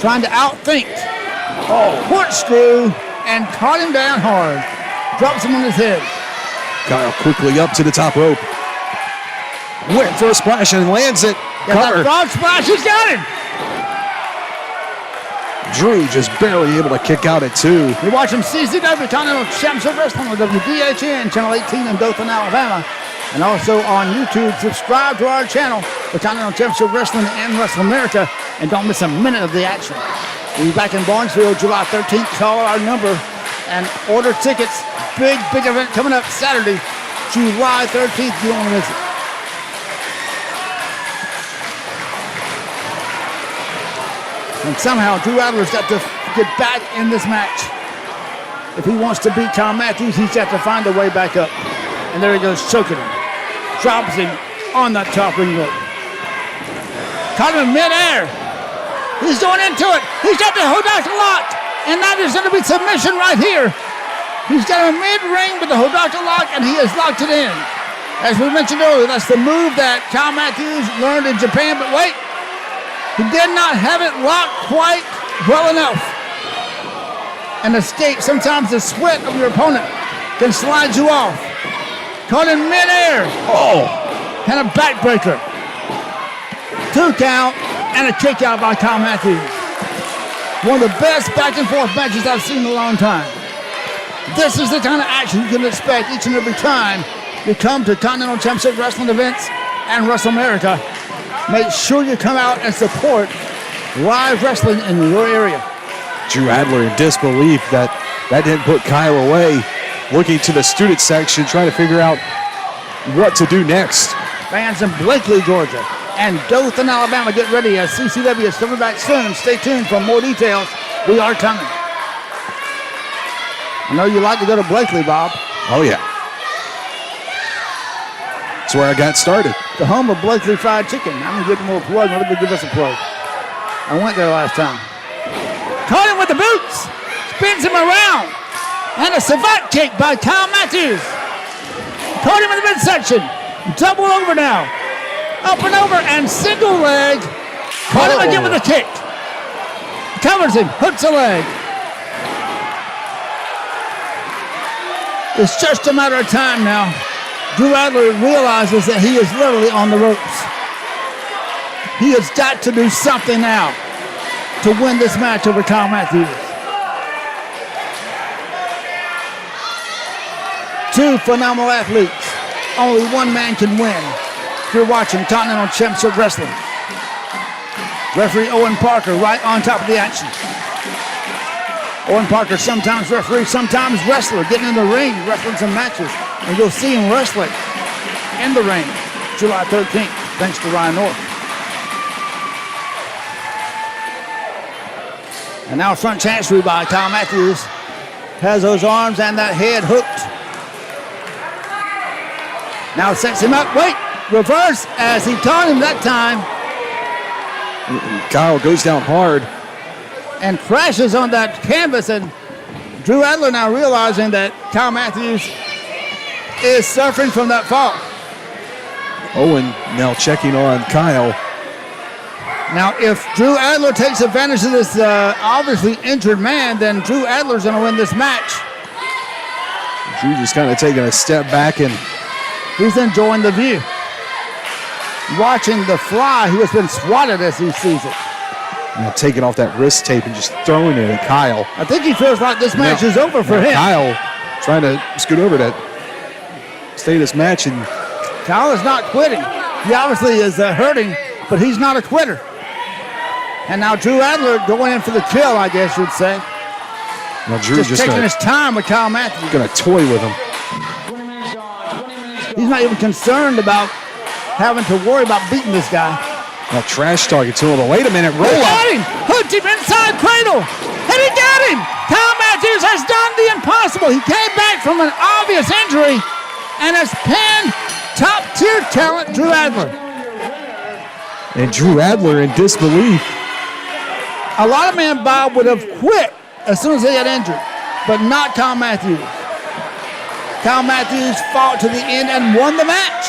Trying to outthink. Corkscrew and caught him down hard. Drops him on his head. Kyle quickly up to the top rope. Went for a splash and lands it. Got that frog splash, he's got him. Drew just barely able to kick out at 2. You're watching CCW Continental Championship Wrestling on WDHN, Channel 18 in Dothan, Alabama. And also on YouTube, subscribe to our channel for Continental Championship Wrestling and Wrestle America. And don't miss a minute of the action. We'll be back in Barnesville July 13th. Call our number and order tickets. Big event coming up Saturday, July 13th. You don't want to miss it. And somehow Drew Adler's got to get back in this match. If he wants to beat Kyle Matthews, he's got to find a way back up. And there he goes, choking him. Drops him on that top ring rope. Caught him in midair. He's going into it. He's got the Hodaka lock. And that is going to be submission right here. He's got him mid-ring with the Hodaka lock, and he has locked it in. As we mentioned earlier, that's the move that Kyle Matthews learned in Japan, but wait, he did not have it locked quite well enough. And escape, sometimes the sweat of your opponent can slide you off. Caught in midair. Oh, And a backbreaker. 2 count and a kick out by Kyle Matthews. One of the best back and forth matches I've seen in a long time. This is the kind of action you can expect each and every time you come to Continental Championship Wrestling events and Wrestle America. Make sure you come out and support live wrestling in your area. Drew Adler in disbelief that didn't put Kyle away. Looking to the student section, trying to figure out what to do next. Fans in Blakely, Georgia, and Dothan, Alabama, get ready as CCW is coming back soon. Stay tuned for more details. We are coming. I know you like to go to Blakely, Bob. Oh, yeah. That's where I got started. The home of Blakely Fried Chicken. I'm going to give them a little plug. Let me give us a plug. I went there last time. Caught him with the boots. Spins him around. And a savate kick by Kyle Matthews. Caught him in the midsection. Double over now. Up and over and single leg. Caught him again with a kick. Covers him. Hooks a leg. It's just a matter of time now. Drew Adler realizes that he is literally on the ropes. He has got to do something now to win this match over Kyle Matthews. 2 phenomenal athletes. Only one man can win. If you're watching Continental Championship Wrestling. Referee Owen Parker right on top of the action. Owen Parker, sometimes referee, sometimes wrestler, getting in the ring, wrestling some matches. And you'll see him wrestling in the ring July 13th, thanks to Ryan North. And now front chancery by Kyle Matthews. Has those arms and that head hooked. Now sets him up. Wait, reverse as he caught him that time. Kyle goes down hard. And crashes on that canvas. And Drew Adler now realizing that Kyle Matthews is suffering from that fall. Owen now checking on Kyle. Now, if Drew Adler takes advantage of this obviously injured man, then Drew Adler's going to win this match. Drew just kind of taking a step back and he's enjoying the view. Watching the fly who has been swatted as he sees it. now taking off that wrist tape and just throwing it at Kyle. I think he feels like this match is over for him. Kyle trying to scoot over to stay this match, and Kyle is not quitting. He obviously is hurting, but he's not a quitter. And now Drew Adler going in for the kill, I guess you'd say. now Drew's just taking his time with Kyle Matthews. gonna toy with him. He's not even concerned about having to worry about beating this guy. Now trash talking to him, but wait a minute, roll He up. got him! Hooked him inside cradle! And he got him! Kyle Matthews has done the impossible. He came back from an obvious injury and has pinned top-tier talent Drew Adler. And Drew Adler in disbelief. A lot of men, Bob, would have quit as soon as they got injured, but not Kyle Matthews. Kyle Matthews fought to the end and won the match.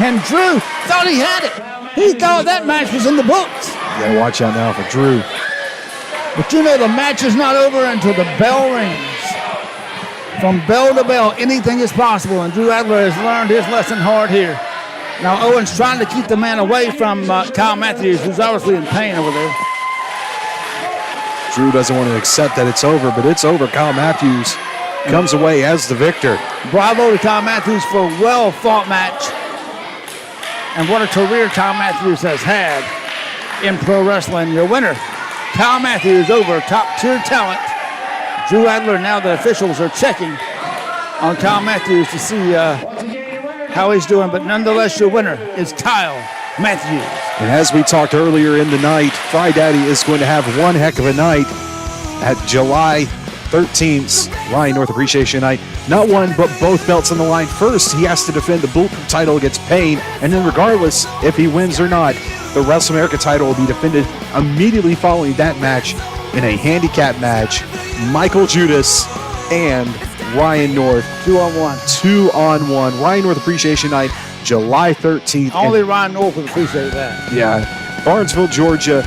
And Drew thought he had it. He thought that match was in the books. You gotta watch out now for Drew. But you know the match is not over until the bell rings. From bell to bell, anything is possible, and Drew Adler has learned his lesson hard here. Now Owen's trying to keep the man away from Kyle Matthews, who's obviously in pain over there. Drew doesn't want to accept that it's over, but it's over. Kyle Matthews comes away as the victor. Bravo to Kyle Matthews for a well-fought match. And what a career Kyle Matthews has had in pro wrestling. Your winner, Kyle Matthews over top-tier talent. Drew Adler, now the officials are checking on Kyle Matthews to see how he's doing. But nonetheless, your winner is Kyle Matthews. And as we talked earlier in the night, Fry Daddy is going to have one heck of a night at July 13th's Ryan North Appreciation Night. Not one, but both belts on the line. First, he has to defend the Bulletproof title against Payne, and then regardless if he wins or not, the Wrestle America title will be defended immediately following that match in a handicap match. Michael Judas and Ryan North. 2-on-1. 2-on-1. Ryan North Appreciation Night, July 13th. Only Ryan North would appreciate that. Yeah, Barnesville, Georgia.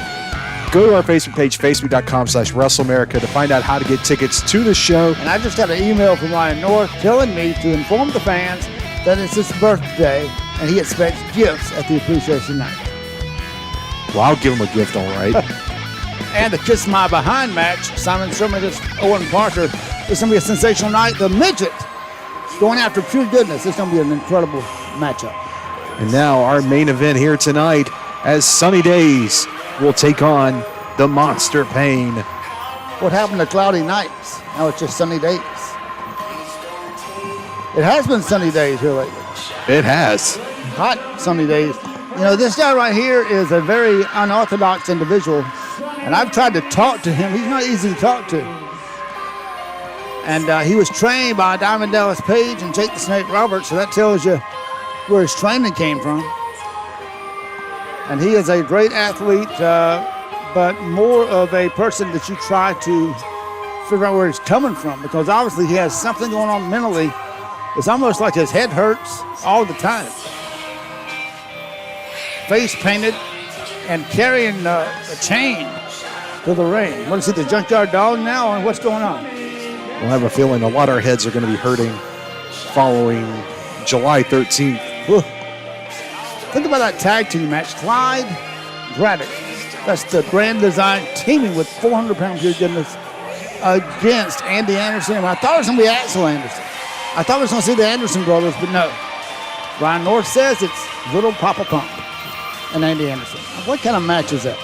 Go to our Facebook page, facebook.com/WrestleAmerica, to find out how to get tickets to the show. And I just got an email from Ryan North telling me to inform the fans that it's his birthday and he expects gifts at the Appreciation Night. Well, I'll give him a gift, all right. And the Kiss My Behind match, Simon Sherman against Owen Parker. It's going to be a sensational night. The midget going after pure goodness. It's going to be an incredible matchup. And now our main event here tonight, as Sunny Daze will take on the Monster Pain. What happened to cloudy nights? Now it's just sunny days. It has been sunny days here lately. It has. Hot sunny days. You know, this guy right here is a very unorthodox individual, and I've tried to talk to him. He's not easy to talk to. And he was trained by Diamond Dallas Page and Jake the Snake Roberts, so that tells you where his training came from. And he is a great athlete, but more of a person that you try to figure out where he's coming from, because obviously he has something going on mentally. It's almost like his head hurts all the time. Face painted and carrying a chain to the ring. What is it, the Junkyard Dog now, and what's going on? We'll have a feeling a lot of our heads are going to be hurting following July 13th. Whew. Think about that tag team match. Clyde Braddock. That's the Grand Design teaming with 400-pound pure goodness against Andy Anderson. And I thought it was going to be Axel Anderson. I thought we was going to see the Anderson brothers, but no. Ryan North says it's Little Papa Pump and Andy Anderson. What kind of match is that?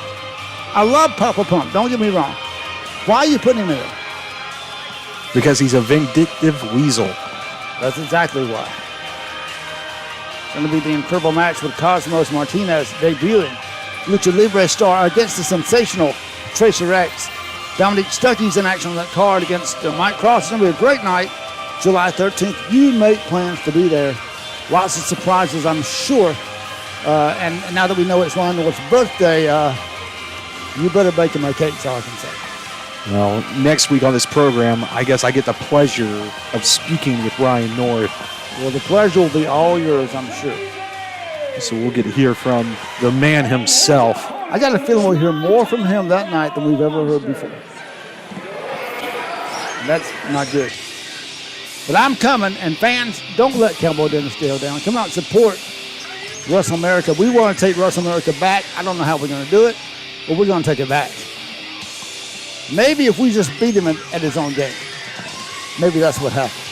I love Papa Pump. Don't get me wrong. Why are you putting him in there? Because he's a vindictive weasel. That's exactly why. Going to be the incredible match with Cosmos Martinez debuting Lucha Libre star against the sensational Tracer X. Dominic Stuckey's in action on that card against Mike Cross. It's going to be a great night, July 13th. You make plans to be there. Lots of surprises, I'm sure. And now that we know it's Ryan North's birthday, you better bake him a cake, so I can say. Well, next week on this program, I guess I get the pleasure of speaking with Ryan North. Well, the pleasure will be all yours, I'm sure. So we'll get to hear from the man himself. I got a feeling we'll hear more from him that night than we've ever heard before. That's not good. But I'm coming, and fans, don't let Cowboy Dennis Dale down. Come out and support Wrestle America. We want to take Wrestle America back. I don't know how we're going to do it, but we're going to take it back. Maybe if we just beat him at his own game. Maybe that's what happens.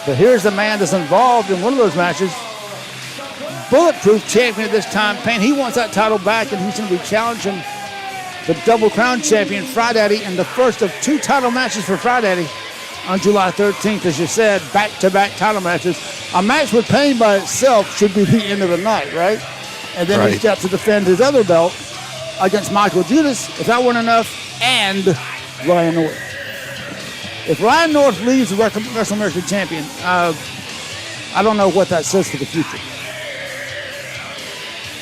But here's the man that's involved in one of those matches. Bulletproof champion at this time, Pain. He wants that title back, and he's going to be challenging the Double Crown champion, Friday, in the first of 2 title matches for Friday on July 13th. As you said, back-to-back title matches. A match with Pain by itself should be the end of the night, right? And then he's got to defend his other belt against Michael Judas, if that weren't enough, and Ryan North. If Ryan North leaves the Wrestle America champion, I don't know what that says for the future.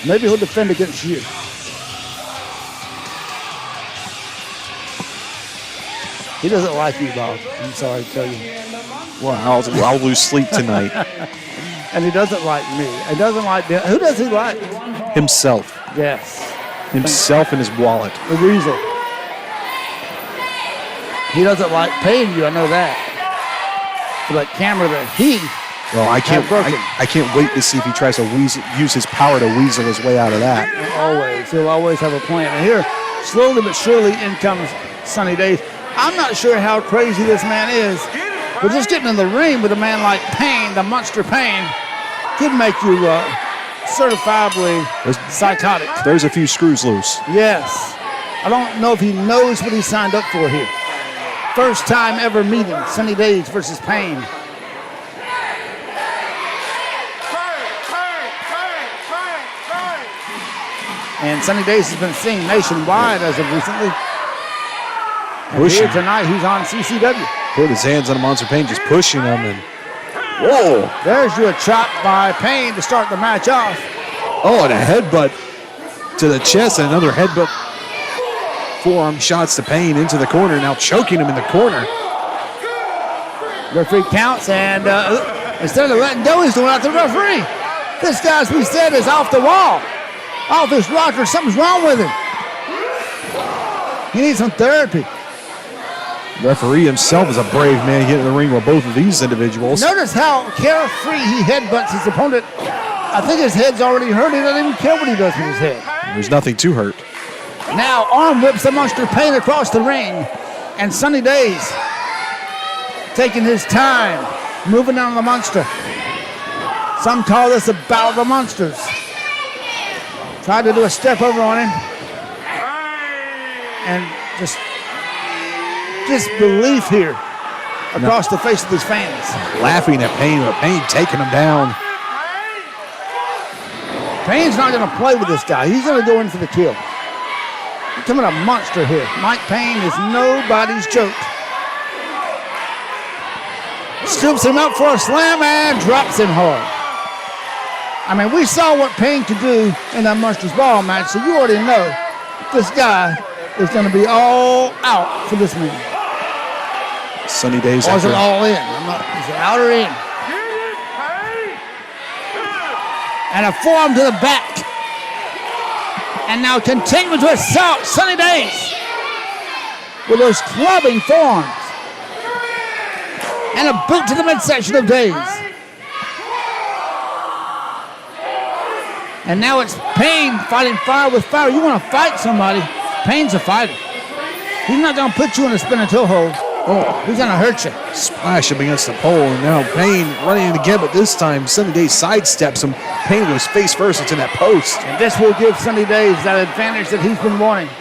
Maybe he'll defend against you. He doesn't like you, Bob. I'm sorry to tell you. Well, I'll lose sleep tonight. And he doesn't like me. He doesn't like them. Who does he like? Himself. Yes. Himself and his wallet. The weasel. He doesn't like paying you, I know that. For that camera that he Well, I can't wait to see if he tries to use his power to weasel his way out of that. Always. He'll always have a plan. And here, slowly but surely, in comes Sunny Daze. I'm not sure how crazy this man is, but just getting in the ring with a man like Pain, the Monster Pain, could make you certifiably psychotic. There's a few screws loose. Yes. I don't know if he knows what he signed up for here. First time ever meeting Sunny Daze versus Pain. And Sunny Daze has been seen nationwide as of recently. And here tonight, he's on CCW. Put his hands on the Monster Pain, just pushing him. And whoa! There's you a chop by Pain to start the match off. Oh, and a headbutt to the chest, and another headbutt forearm shots to Payne into the corner, now choking him in the corner. Referee counts, and instead of letting go, he's doing out the referee. This guy, as we said, is off the wall, off his rocker. Something's wrong with him. He needs some therapy. The referee himself is a brave man getting in the ring with both of these individuals. Notice how carefree he headbutts his opponent. I think his head's already hurt. He doesn't even care what he does with his head. There's nothing to hurt. Now arm whips the monster Payne across the ring, and Sunny Daze taking his time, moving down the monster. Some call this a battle of the monsters. Tried to do a step over on him, and just disbelief here across the face of his fans. Laughing at Payne, but Payne taking him down. Payne's not going to play with this guy. He's going to go in for the kill. Becoming a monster here. Mike Payne is nobody's joke. Scoops him up for a slam and drops him hard. I mean, we saw what Payne could do in that Monsters Ball match, so you already know this guy is going to be all out for this man. Sunny Daze. Or is it all in? Is it out or in? And a forearm to the back. And now continuing to assault Sunny Daze with those clubbing forearms. And a boot to the midsection of Daze. And now it's Payne fighting fire with fire. You want to fight somebody, Payne's a fighter. He's not going to put you in a spinning toe hold. Oh, he's going to hurt you. Splash him against the pole, and now Payne running in again, but this time Sunny Daze sidesteps him. Payne goes face first into that post. And this will give Sunny Daze that advantage that he's been wanting.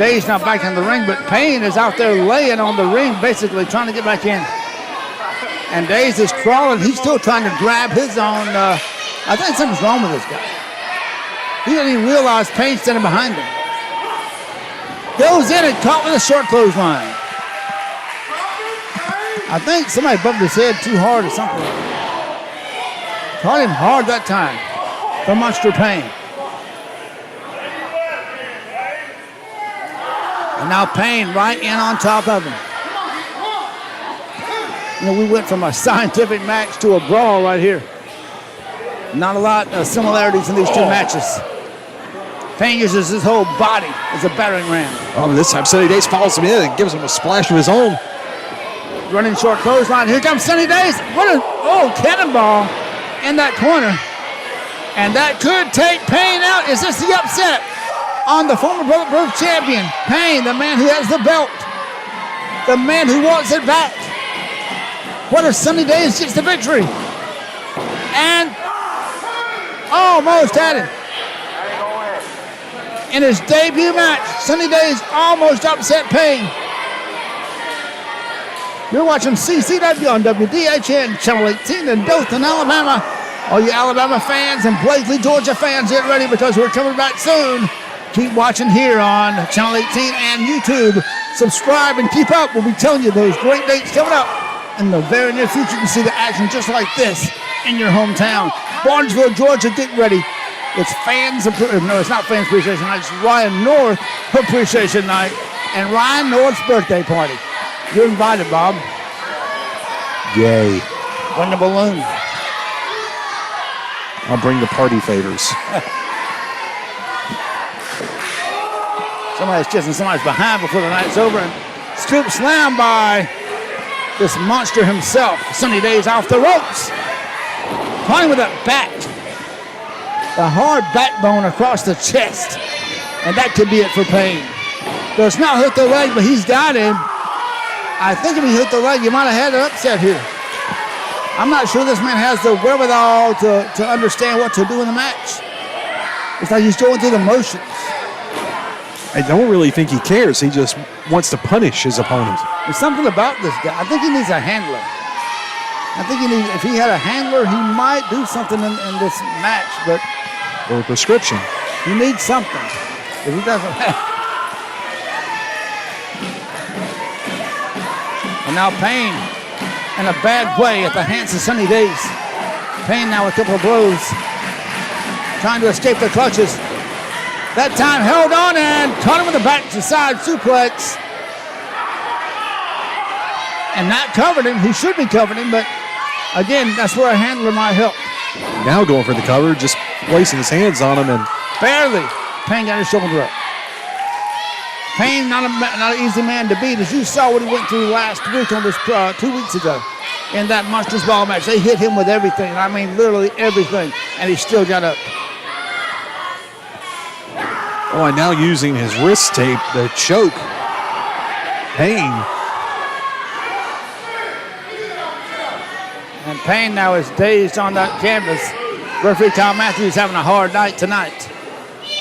Daze not back in the ring, but Payne is out there laying on the ring, basically trying to get back in. And Daze is crawling. He's still trying to grab his own. I think something's wrong with this guy. He doesn't even realize Payne's standing behind him. Goes in and caught with a short clothesline. I think somebody bumped his head too hard or something. Caught him hard that time for Monster Payne. And now Payne right in on top of him. You know, we went from a scientific match to a brawl right here. Not a lot of similarities in these two matches. Payne uses his whole body as a battering ram. Oh, this time Sunny Daze follows him in and gives him a splash of his own. Running short clothesline. Here comes Sunny Daze. What a cannonball in that corner. And that could take Payne out. Is this the upset on the former Bulletproof Champion? Payne, the man who has the belt. The man who wants it back. What if Sunny Daze gets the victory? And almost had it. In his debut match, Sunny Daze almost upset Payne. You're watching CCW on WDHN Channel 18 in Dothan, Alabama. All you Alabama fans and Blakely, Georgia fans, get ready because we're coming back soon. Keep watching here on Channel 18 and YouTube. Subscribe and keep up. We'll be telling you those great dates coming up in the very near future. You can see the action just like this in your hometown. Barnesville, Georgia, get ready. It's it's not Fans Appreciation Night. It's Ryan North Appreciation Night and Ryan North's birthday party. You're invited, Bob. Yay. Bring the balloon. I'll bring the party favors. Somebody's kissing somebody's behind before the night's over. And scoop slam by this monster himself. Sunny Daze off the ropes. Playing with that back. The hard backbone across the chest. And that could be it for Payne. Does not hook the leg, but he's got him. I think if he hit the leg, you might have had an upset here. I'm not sure this man has the wherewithal to understand what to do in the match. It's like he's going through the motions. I don't really think he cares. He just wants to punish his opponent. There's something about this guy. I think he needs a handler. I think if he had a handler, he might do something in this match, but... Or a prescription. He needs something. If he doesn't have... And now Payne in a bad way at the hands of Sunny Daze. Payne now with a couple of blows. Trying to escape the clutches. That time held on and caught him with a back to side suplex. And not covered him. He should be covered him, but again, that's where a handler might help. Now going for the cover, just placing his hands on him and Barely. Payne got his shoulder up. Payne, not an easy man to beat. As you saw what he went through last week on this 2 weeks ago in that Monsters Ball match. They hit him with everything. I mean, literally everything. And he still got up. oh, and now using his wrist tape, the choke. Payne. And Payne now is dazed on that canvas. Referee Kyle Matthews having a hard night tonight.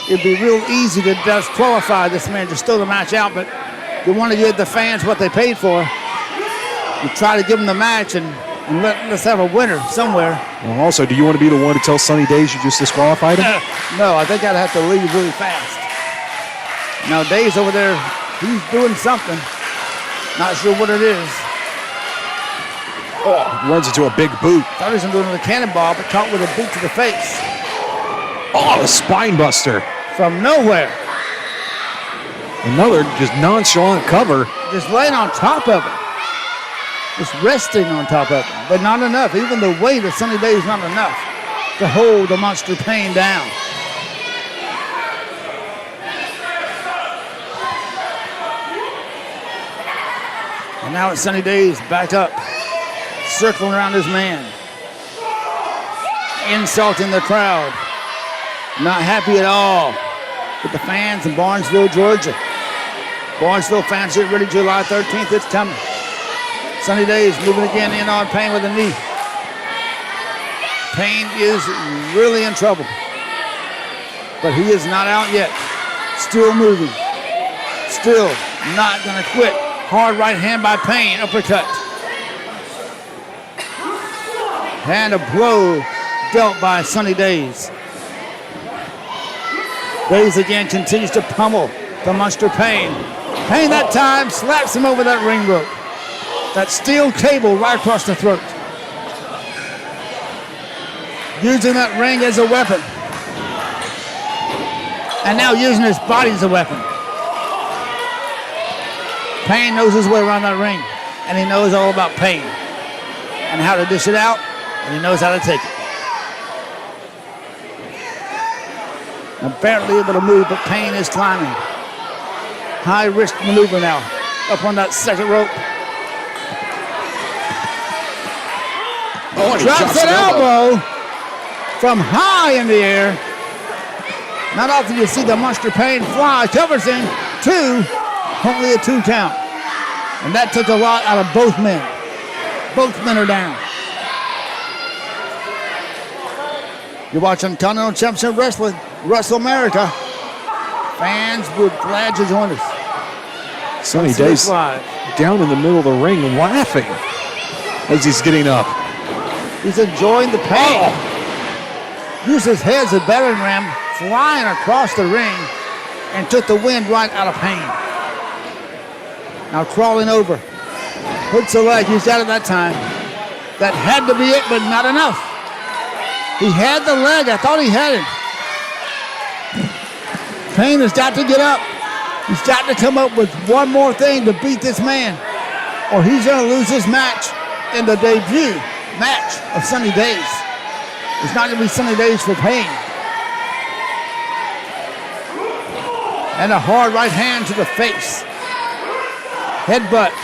It'd be real easy to just qualify this man, just throw the match out, but you want to give the fans what they paid for. You try to give them the match and let's have a winner somewhere. Well, also, do you want to be the one to tell Sunny Daze you just disqualified him? No, I think I'd have to leave really fast. Now Daze over there, he's doing something. Not sure what it is. Oh, runs into a big boot. Thought he was doing a cannonball, but caught with a boot to the face. Oh, a spine buster. From nowhere. Another just nonchalant cover. Just laying on top of it. Just resting on top of it. But not enough. Even the weight of Sunny Daze is not enough to hold the Monster Payne down. And now it's Sunny Daze back up. Circling around his man. Insulting the crowd. Not happy at all with the fans in Barnesville, Georgia. Barnesville fans get ready July 13th. It's coming. Sunny Daze moving again in on Payne with a knee. Payne is really in trouble. But he is not out yet. Still moving. Still not going to quit. Hard right hand by Payne. Uppercut. And a blow dealt by Sunny Daze. Daze again continues to pummel the Monster Payne. Payne that time slaps him over that ring rope. That steel cable right across the throat. Using that ring as a weapon. And now using his body as a weapon. Payne knows his way around that ring. And he knows all about Payne. And how to dish it out. And he knows how to take it. Now barely able to move, but Payne is climbing. High risk maneuver now. Up on that second rope. Oh, and he Drops that elbow from high in the air. Not often you see the Monster Payne fly. Covers him. 2. Only a 2 count. And that took a lot out of both men. Both men are down. You're watching Continental Championship Wrestling, Wrestle America. Fans would glad to join us. Sunny Daze down in the middle of the ring laughing as he's getting up. He's enjoying the pain. Used his head as a battering ram, flying across the ring, and took the wind right out of Payne. Now crawling over. Hooks a leg, he's out of that time. That had to be it, but not enough. He had the leg, I thought he had it. Payne has got to get up. He's got to come up with one more thing to beat this man, or he's going to lose this match in the debut match of Sunny Daze. It's not going to be Sunny Daze for Payne. And a hard right hand to the face. Headbutt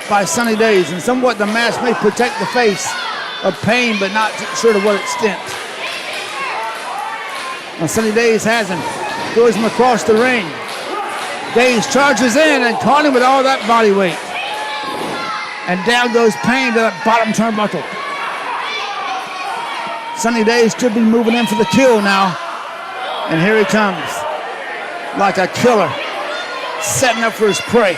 by Sunny Daze, and somewhat the mask may protect the face of Payne, but not sure to what extent. Now Sunny Daze has him, throws him across the ring. Daze charges in and caught him with all that body weight. And down goes Payne to that bottom turnbuckle. Sunny Daze could be moving in for the kill now. And here he comes, like a killer, setting up for his prey.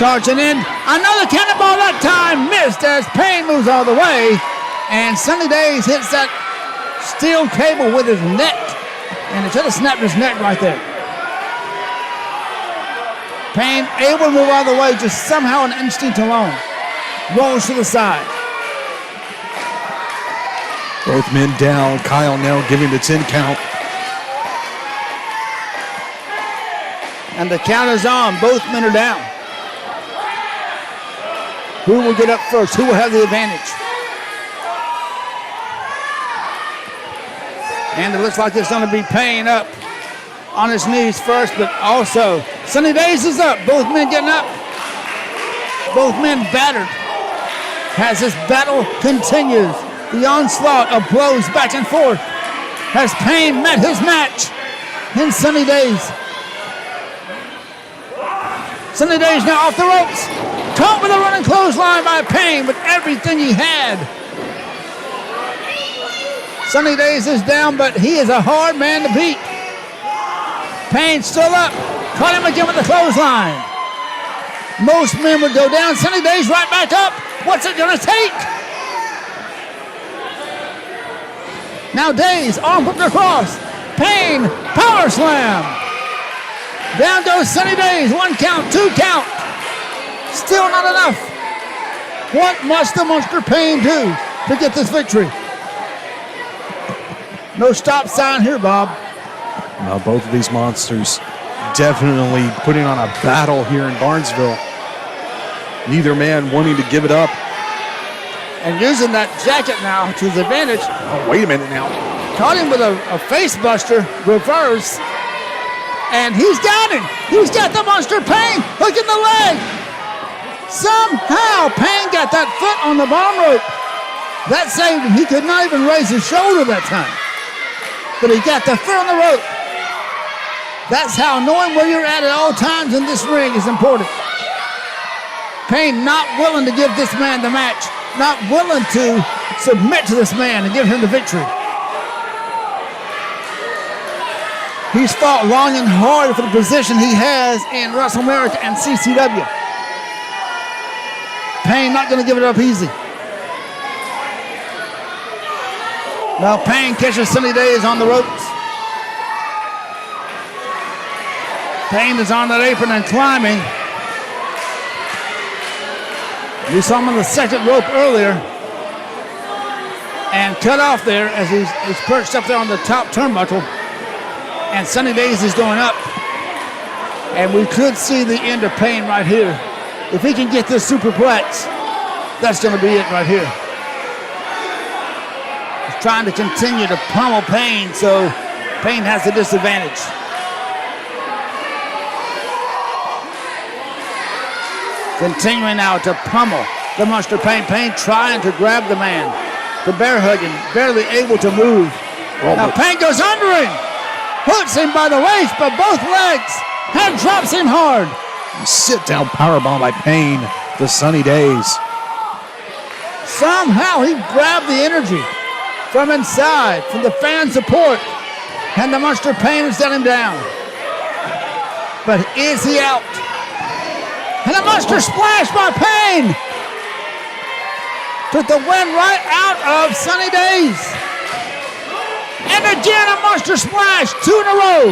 Charging in, another cannonball that time, missed as Payne moves all the way, and Sunny Daze hits that steel cable with his neck, and it should have snapped his neck right there. Payne able to move all the way, just somehow an instinct alone. Rolls to the side. Both men down. Kyle now giving the 10 count. And the count is on. Both men are down. Who will get up first? Who will have the advantage? And it looks like it's going to be Payne up on his knees first, but also Sunny Daze is up. Both men getting up. Both men battered. As this battle continues, the onslaught of blows back and forth. Has Payne met his match in Sunny Daze? Sunny Daze now off the ropes. Caught with a running clothesline by Payne with everything he had. Sunny Daze is down, but he is a hard man to beat. Payne still up. Caught him again with the clothesline. Most men would go down. Sunny Daze right back up. What's it gonna take? Now Daze, arm whipped across. Payne, power slam. Down goes Sunny Daze. 1 count, 2 count. Still not enough. What must the Monster Payne do to get this victory? No stop sign here, Bob. Both of these monsters definitely putting on a battle here in Barnesville. Neither man wanting to give it up. And using that jacket now to his advantage. Oh, wait a minute now. Caught him with a face buster, reverse. And he's got him. He's got the Monster Payne hooking the leg. Somehow Payne got that foot on the bottom rope. That saved him. He could not even raise his shoulder that time. But he got the foot on the rope. That's how knowing where you're at all times in this ring is important. Payne not willing to give this man the match. Not willing to submit to this man and give him the victory. He's fought long and hard for the position he has in Wrestle America and CCW. Payne not going to give it up easy. Now Payne catches Sunny Daze on the ropes. Payne is on that apron and climbing. We saw him on the second rope earlier and cut off there as he's perched up there on the top turnbuckle. And Sunny Daze is going up. And we could see the end of Payne right here. If he can get this superplex, that's going to be it right here. He's trying to continue to pummel Payne, so Payne has the disadvantage. Continuing now to pummel the Monster Payne. Payne trying to grab the man. The bear hugging, barely able to move. Now Payne goes under him. Hooks him by the waist, but both legs. And drops him hard. Sit down powerbomb by Payne to Sunny Daze. Somehow he grabbed the energy from inside, from the fan support. And the Monster Payne has let him down. But is he out? And a Monster Splash by Payne. Took the wind right out of Sunny Daze. And again a Monster Splash, 2 in a row.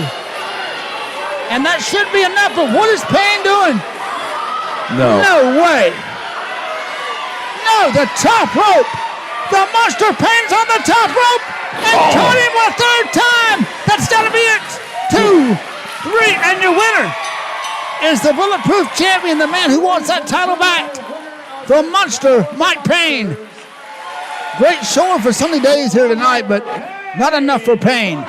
And that should be enough, but what is Payne doing? No. No way. No, the top rope. The Monster Payne's on the top rope. And caught him a third time. That's got to be it. 2, 3, and your winner is the Bulletproof Champion, the man who wants that title back, the Monster Mike Payne. Great showing for Sunny Daze here tonight, but not enough for Payne.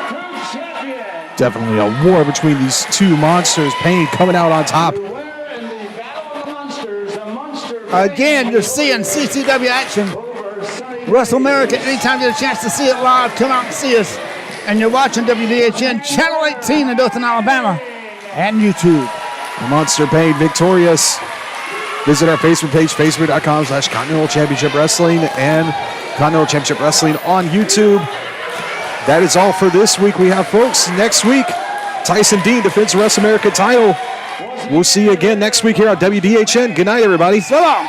Definitely a war between these two monsters. Payne coming out on top. Again, you're seeing CCW action. Wrestle America, anytime you get a chance to see it live, come out and see us. And you're watching WDHN Channel 18 in Dothan, Alabama, and YouTube. The Monster Payne victorious. Visit our Facebook page, facebook.com/Continental Championship Wrestling and Continental Championship Wrestling on YouTube. That is all for this week. We have, folks, next week, Tyson Dean defends the Wrestle America title. We'll see you again next week here on WDHN. Good night, everybody. So long.